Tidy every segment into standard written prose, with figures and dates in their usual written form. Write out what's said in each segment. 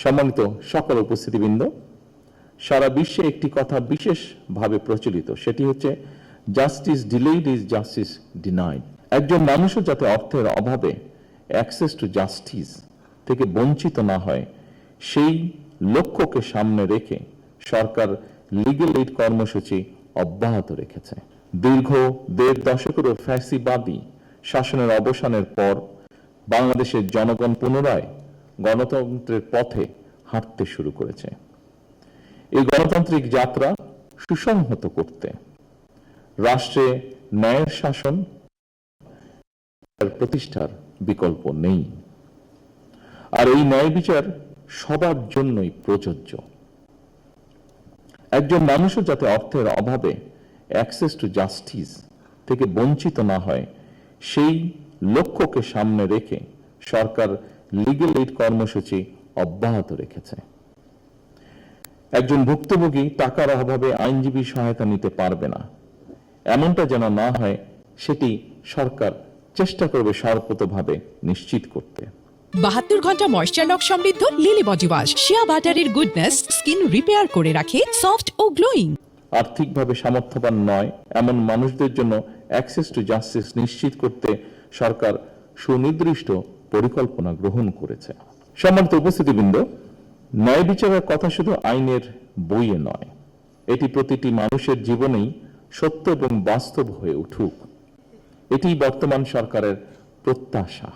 সম্মানিত সকল উপস্থিতিবৃন্দ, সারা বিশ্বে একটি কথা বিশেষভাবে প্রচলিত, সেটি হচ্ছে justice delayed is justice denied. একজন মানুষও যাতে অর্থের অভাবে অ্যাক্সেস টু জাস্টিস থেকে বঞ্চিত না হয়, সেই লক্ষ্যকে সামনে রেখে সরকার লিগ্যাল এইড কর্মসূচি অব্যাহত রেখেছে। দীর্ঘ ১.৫ দশকেরও ফ্যাসিবাদী শাসনের অবসানের পর বাংলাদেশের জনগণ পুনরায় গণতন্ত্রের পথে হাঁটতে শুরু করেছে। এই গণতান্ত্রিক যাত্রা সুসংহত করতে রাষ্ট্রে ন্যায়ের শাসন প্রতিষ্ঠার বিকল্প নেই, আর এই ন্যায় বিচার সবার জন্যই প্রযোজ্য। একজন মানুষও যাতে অর্থের অভাবে অ্যাক্সেস টু জাস্টিস থেকে বঞ্চিত না হয়, সেই লক্ষ্যকে সামনে রেখে সরকার লিগ্যাল এইড কর্মসূচি অব্যাহত রেখেছে। একজন ভুক্তভোগী টাকার অভাবে আইনজীবী সহায়তা নিতে পারবে না, এমনটা যেন না হয় সেটি সরকার চেষ্টা করবে সর্বতোভাবে নিশ্চিত করতে। 72 ঘন্টা ময়েশ্চার লক সমৃদ্ধ লিলি বডি ওয়াশ শিয়া বাটারের গুডনেস স্কিন রিপেয়ার করে রাখে সফট ও গ্লোয়িং। আর্থিকভাবে সামর্থ্যবান নয় এমন মানুষদের জন্য অ্যাক্সেস টু জাস্টিস নিশ্চিত করতে সরকার সুনির্দিষ্ট পরিকল্পনা গ্রহণ করেছে। সম্মানিত উপস্থিতিবৃন্দ, ন্যায় বিচারের কথা শুধু আইনের বইয়ে নয়, এটি প্রতিটি মানুষের জীবনেই সত্য এবং বাস্তব হয়ে উঠুক, এটি বর্তমান সরকারের প্রত্যাশা।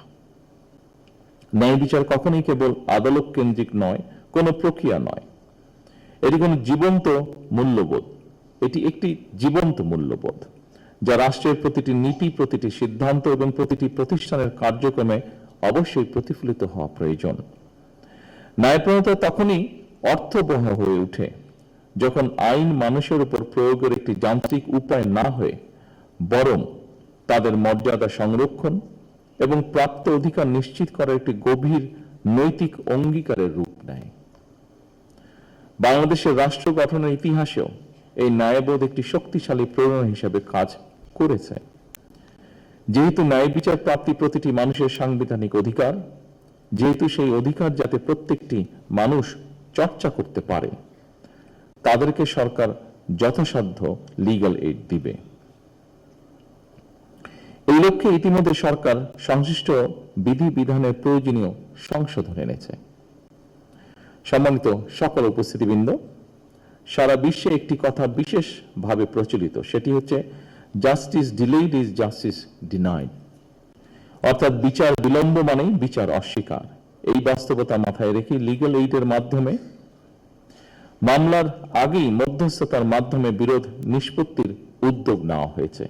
ন্যায় বিচার কখনোই কেবল আদালত কেন্দ্রিক নয়, কোনো প্রক্রিয়া নয়, এটি কোনো জীবন্ত মূল্যবোধ। এটি একটি জীবন্ত মূল্যবোধ যা রাষ্ট্রের প্রতিটি নীতি, প্রতিটি সিদ্ধান্ত এবং প্রতিটি প্রতিষ্ঠানের কার্যক্রমে অবশ্যই প্রতিফলিত হওয়া প্রয়োজন। ন্যায়প্রণতা তখনই অর্থবহ হয়ে ওঠে যখন আইন মানুষের উপর প্রয়োগের একটি যান্ত্রিক উপায় না হয়ে বরং তাদের মর্যাদা সংরক্ষণ এবং প্রাপ্ত অধিকার নিশ্চিত করার একটি গভীর নৈতিক অঙ্গীকারের রূপ নেয়। বাংলাদেশের রাষ্ট্র গঠনের ইতিহাসেও এই ন্যায়বোধ একটি শক্তিশালী প্রেরণা হিসেবে কাজ করেছে। যেহেতু ন্যায় বিচার প্রাপ্তি প্রতিটি মানুষের সাংবিধানিক অধিকার, যেহেতু সেই অধিকার যাতে প্রত্যেকটি মানুষ চর্চা করতে পারে, তাদেরকে সরকার যথাসাধ্য লিগ্যাল এইড দিবে। এই লক্ষ্যে ইতিমধ্যে সরকার সংশ্লিষ্ট বিধিবিধানের প্রয়োজনীয় সংশোধন এনেছে। সম্মানিত সকল উপস্থিতিবৃন্দ, সারা বিশ্বে একটি কথা বিশেষভাবে প্রচলিত, সেটি হচ্ছে justice delayed is justice denied, অর্থাৎ বিচার বিলম্ব মানেই বিচার অস্বীকার। এই বাস্তবতা মাথায় রেখে লিগ্যাল এইডের মাধ্যমে মামলার আগেই মধ্যস্থতার মাধ্যমে বিরোধ নিষ্পত্তির উদ্যোগ নেওয়া হয়েছে,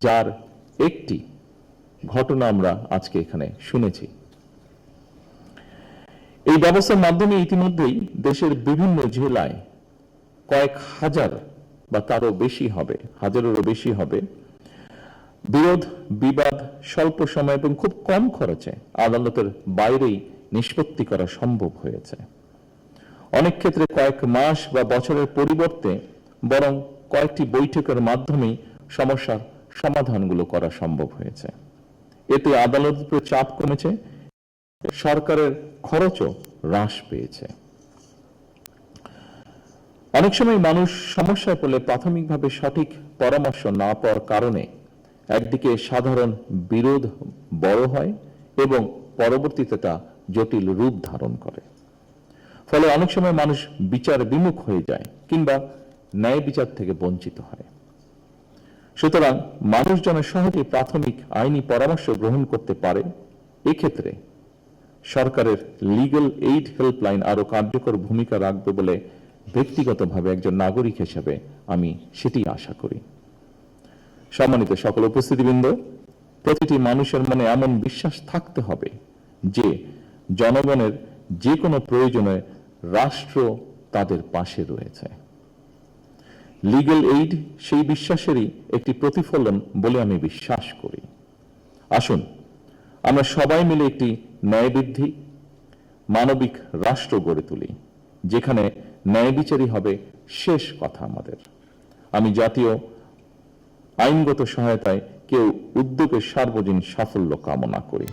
যার একটি ঘটনা আমরা আজকে এখানে শুনেছি। এই ব্যবস্থার মাধ্যমে ইতিমধ্যেই দেশের বিভিন্ন জেলায় কয়েক হাজার বা তারও বেশি হবে, হাজারেরও বেশি হবে, বিরোধ বিবাদ স্বল্প সময় এবং খুব কম খরচে আদালতের বাইরেই নিষ্পত্তি করা সম্ভব হয়েছে। অনেক ক্ষেত্রে কয়েক মাস বা বছরের পরিবর্তে বরং কয়েকটি বৈঠকের মাধ্যমেই সমস্যার সমাধানগুলো করা সম্ভব হয়েছে। এতে আদালতের উপর চাপ কমেছে, সরকারের খরচও হ্রাস পেয়েছে। অনেক সময় মানুষ সমস্যায় পড়লে প্রাথমিকভাবে সঠিক পরামর্শ না পাওয়ার কারণে একদিকে সাধারণ বিরোধ বড় হয় এবং পরবর্তীতে তা জটিল রূপ ধারণ করে। ফলে অনেক সময় মানুষ বিচার বিমুখ হয়ে যায় কিংবা ন্যায় বিচার থেকে বঞ্চিত হয়। সুতরাং মানুষ যেন সহজে প্রাথমিক আইনি পরামর্শ গ্রহণ করতে পারে, এক্ষেত্রে সরকারের লিগ্যাল এইড হেল্পলাইন আরো কার্যকর ভূমিকা রাখবে বলে ব্যক্তিগতভাবে একজন নাগরিক হিসেবে আমি সেটি আশা করি। সম্মানিত সকল উপস্থিতিবৃন্দ, প্রতিটি মানুষের মনে এমন বিশ্বাস থাকতে হবে যে জনগণের যে কোনো প্রয়োজনে রাষ্ট্র তাদের পাশে রয়েছে। লিগ্যাল এইড সেই বিশ্বাসেরই একটি প্রতিফলন বলে আমি বিশ্বাস করি। আসুন আমরা সবাই মিলে একটি ন্যায়বৃদ্ধি মানবিক রাষ্ট্র গড়ে তুলি, যেখানে ন্যায় বিচারই হবে শেষ কথা আমাদের। আমি জাতীয় আইনগত সহায়তায় কেউ উদ্যোগের সার্বজনীন সাফল্য কামনা করি।